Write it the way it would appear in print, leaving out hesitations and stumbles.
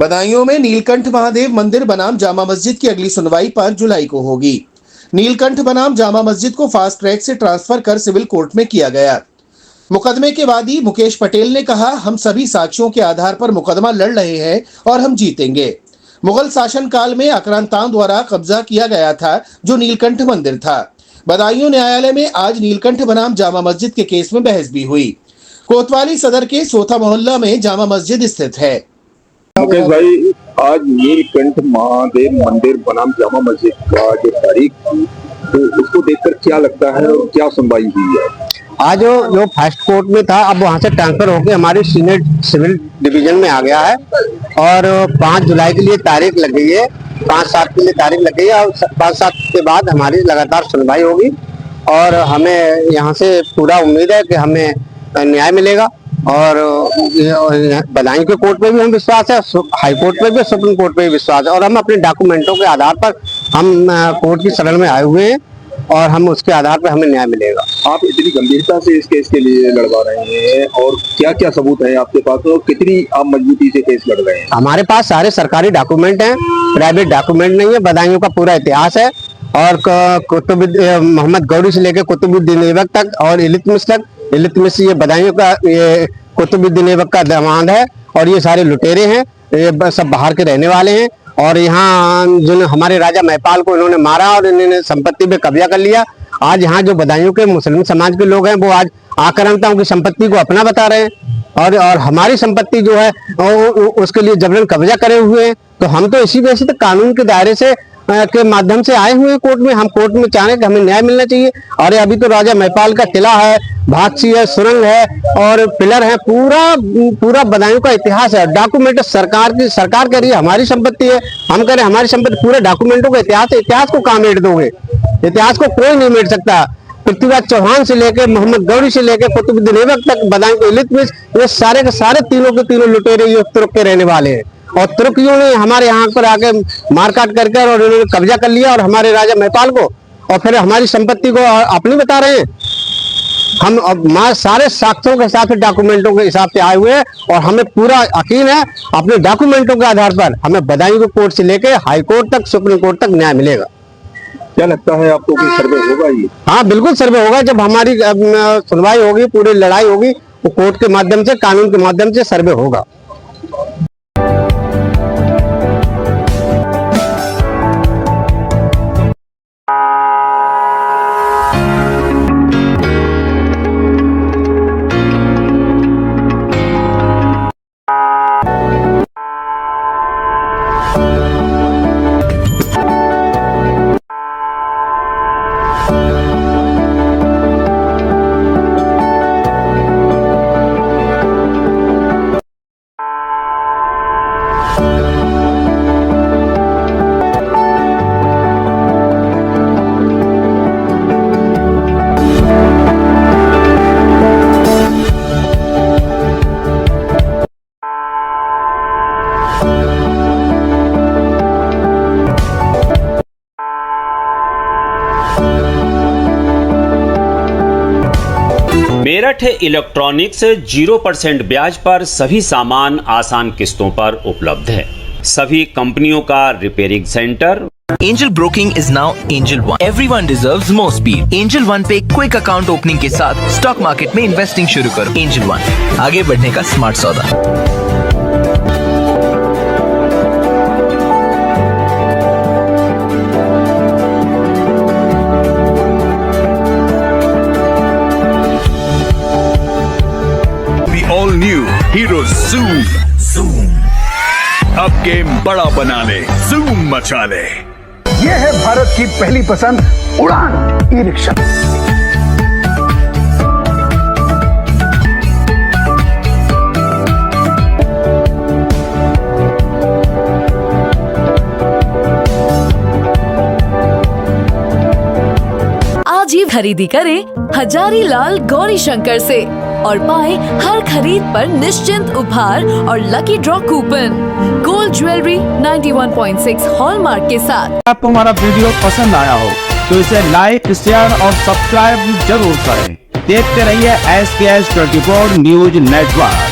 बदायूं में नीलकंठ महादेव मंदिर बनाम जामा मस्जिद की अगली सुनवाई 5 जुलाई को होगी। नीलकंठ बनाम जामा मस्जिद को फास्ट ट्रैक से ट्रांसफर कर सिविल कोर्ट में किया गया। मुकदमे के वादी मुकेश पटेल ने कहा, हम सभी साक्ष्यों के आधार पर मुकदमा लड़ रहे हैं और हम जीतेंगे। मुगल शासन काल में आक्रांताओं द्वारा कब्जा किया गया था जो नीलकंठ मंदिर था। बदायूं न्यायालय में आज नीलकंठ बनाम जामा मस्जिद के केस में बहस भी हुई। कोतवाली सदर के सोथा मोहल्ला में जामा मस्जिद स्थित है। मुकेश भाई, आज नीलकंठ महादेव मंदिर बनाम जामा मस्जिद का जो तारीख थी, तो उसको देखकर क्या लगता है और क्या सुनवाई हुई है? आज जो फर्स्ट कोर्ट में था, अब वहां से ट्रांसफर होकर हमारी सीनियर सिविल डिवीजन में आ गया है और 5 जुलाई के लिए तारीख लग गई है। 5-7 के लिए तारीख लग गई है और 5-7 के बाद हमारी लगातार सुनवाई होगी और हमें यहाँ से पूरा उम्मीद है कि हमें न्याय मिलेगा। और बदायूं के कोर्ट में भी हम विश्वास है, हाई कोर्ट में भी, सुप्रीम कोर्ट में भी विश्वास है और हम अपने डॉक्यूमेंटों के आधार पर हम कोर्ट की शरण में आए हुए हैं और हम उसके आधार पर हमें न्याय मिलेगा। आप इतनी गंभीरता से इस केस के लिए लड़वा रहे हैं और क्या क्या सबूत है आपके पास और कितनी आप मजबूती से केस लड़ रहे हैं? हमारे पास सारे सरकारी डॉक्यूमेंट हैं, प्राइवेट डॉक्यूमेंट नहीं है। बदायूं का पूरा इतिहास है और मोहम्मद गौरी से लेकर कुतुबुद्दीन ऐबक तक और इल्तुतमिश तक। इल्तुतमिश ये बदायूं का, ये कुतुबुद्दीन ऐबक का दामाद है और ये सारे लुटेरे हैं, ये सब बाहर के रहने वाले हैं और यहाँ जो हमारे राजा महिपाल को इन्होंने मारा और इन्होंने संपत्ति पे कब्जा कर लिया। आज यहाँ जो बदायूं के मुस्लिम समाज के लोग हैं वो आज आक्रांताओं की संपत्ति को अपना बता रहे हैं और हमारी संपत्ति जो है उसके लिए जबरन कब्जा करे हुए हैं। तो हम तो इसी वजह से कानून के दायरे से के माध्यम से आए हुए हैं कोर्ट में। हम कोर्ट में चाह रहे हैं कि हमें न्याय मिलना चाहिए। और अभी तो राजा महिपाल का किला है, भागसी है, सुरंग है और पिलर है, पूरा बदायूं का इतिहास है। डॉक्यूमेंट सरकार कह रही है हमारी संपत्ति है, हम कह रहे हैं हमारी संपत्ति। पूरे डॉक्यूमेंटों का इतिहास है, इतिहास को कहाँ मेट दोगे? इतिहास को कोई नहीं मेट सकता। पृथ्वीराज चौहान से लेकर मोहम्मद गौरी से लेकर कुतुबुद्दीन ऐबक तक बदायूं के इल्तुतमिश, ये सारे के सारे तीनों के तीनों लुटेरे ये तुर्क के रहने वाले हैं और तुर्कियों ने हमारे यहाँ पर आके मारकाट करके और इन्होंने कब्जा कर लिया और हमारे राजा महिपाल को और फिर हमारी संपत्ति को अपनी बता रहे हैं। हम सारे साक्ष्यों के हिसाब से, डॉक्यूमेंटों के हिसाब से आए हुए हैं और हमें पूरा यकीन है अपने डॉक्यूमेंटों के आधार पर हमें बदायूं के कोर्ट से लेकर हाई कोर्ट तक, सुप्रीम कोर्ट तक न्याय मिलेगा। क्या लगता है आपको कि सर्वे होगा ये? हाँ, बिल्कुल सर्वे होगा। जब हमारी सुनवाई होगी, पूरी लड़ाई होगी, वो कोर्ट के माध्यम से, कानून के माध्यम से सर्वे होगा। मेरठ इलेक्ट्रॉनिक्स 0% ब्याज पर सभी सामान आसान किस्तों पर उपलब्ध है। सभी कंपनियों का repairing centre. Angel Broking is now Angel One. Everyone deserves more speed. Angel One पे क्विक अकाउंट ओपनिंग के साथ स्टॉक मार्केट में इन्वेस्टिंग शुरू करो। Angel One, आगे बढ़ने का स्मार्ट सौदा। ऑल न्यू हीरो ज़ूम अब गेम बड़ा बना ले, ज़ूम मचा ले। ये है भारत की पहली पसंद उड़ान ई रिक्शा। आज ही खरीदी करें हजारीलाल गौरी शंकर से और पाए हर खरीद पर निश्चिंत उपहार और lucky draw coupon. Gold jewellery 91.6 hallmark के साथ। आपको हमारा वीडियो पसंद आया हो तो इसे लाइक, शेयर और सब्सक्राइब जरूर करें। देखते रहिए SKS 24 न्यूज नेटवर्क।